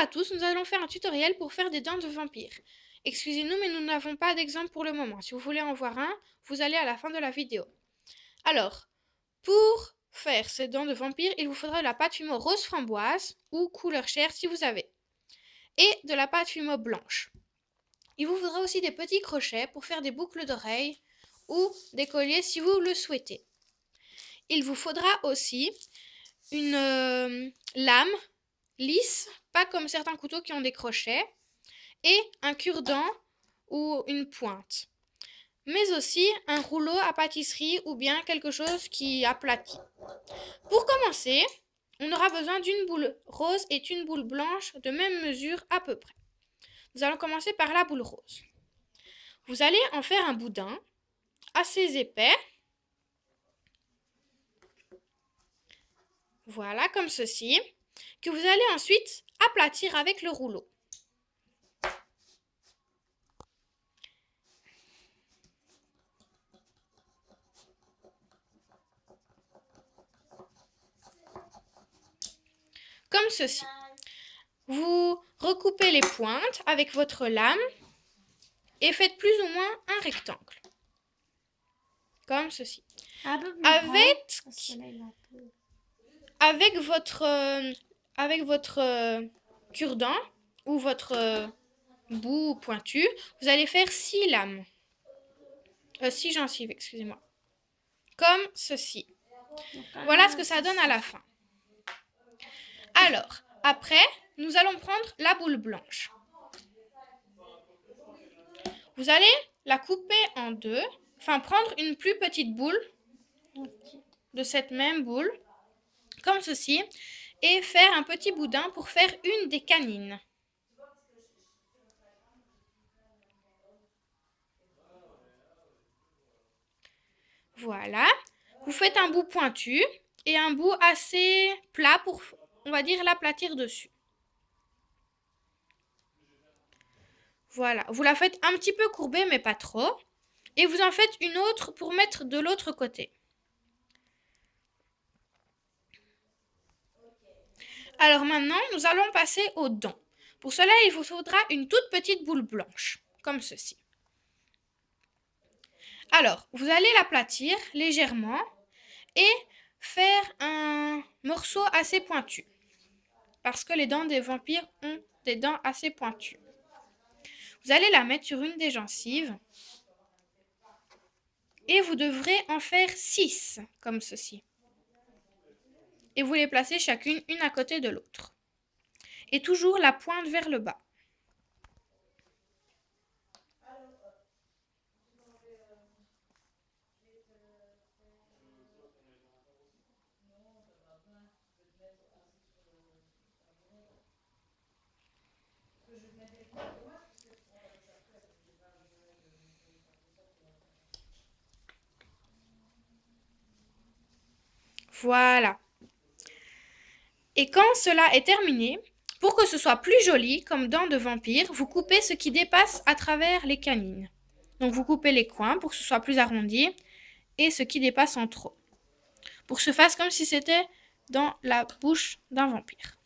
à tous, nous allons faire un tutoriel pour faire des dents de vampire. Excusez-nous, mais nous n'avons pas d'exemple pour le moment. Si vous voulez en voir un, vous allez à la fin de la vidéo. Alors, pour faire ces dents de vampire, il vous faudra de la pâte Fimo rose framboise ou couleur chair si vous avez, et de la pâte Fimo blanche. Il vous faudra aussi des petits crochets pour faire des boucles d'oreilles ou des colliers si vous le souhaitez. Il vous faudra aussi une lame lisse, pas comme certains couteaux qui ont des crochets, et un cure-dent ou une pointe. Mais aussi un rouleau à pâtisserie ou bien quelque chose qui aplatit. Pour commencer, on aura besoin d'une boule rose et d'une boule blanche de même mesure à peu près. Nous allons commencer par la boule rose. Vous allez en faire un boudin assez épais. Voilà, comme ceci, que vous allez ensuite aplatir avec le rouleau. Comme ceci. Vous recoupez les pointes avec votre lame et faites plus ou moins un rectangle. Comme ceci. Avec votre cure-dent ou votre bout pointu, vous allez faire 6 lames. 6 gencives, excusez-moi. Comme ceci. Voilà ce que ça donne à la fin. Alors, après, nous allons prendre la boule blanche. Vous allez la couper en deux, enfin prendre une plus petite boule de cette même boule, comme ceci, et faire un petit boudin pour faire une des canines. Voilà. Vous faites un bout pointu et un bout assez plat pour, on va dire, l'aplatir dessus. Voilà. Vous la faites un petit peu courbée, mais pas trop. Et vous en faites une autre pour mettre de l'autre côté. Alors maintenant, nous allons passer aux dents. Pour cela, il vous faudra une toute petite boule blanche, comme ceci. Alors, vous allez l'aplatir légèrement et faire un morceau assez pointu. Parce que les dents des vampires ont des dents assez pointues. Vous allez la mettre sur une des gencives. Et vous devrez en faire 6, comme ceci. Et vous les placez chacune, une à côté de l'autre. Et toujours la pointe vers le bas. Voilà. Et quand cela est terminé, pour que ce soit plus joli, comme dents de vampire, vous coupez ce qui dépasse à travers les canines. Donc vous coupez les coins pour que ce soit plus arrondi et ce qui dépasse en trop. Pour que ce fasse comme si c'était dans la bouche d'un vampire.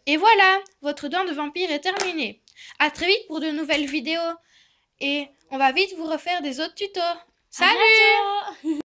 Et voilà, votre dent de vampire est terminée. À très vite pour de nouvelles vidéos. Et on va vite vous refaire des autres tutos. Salut!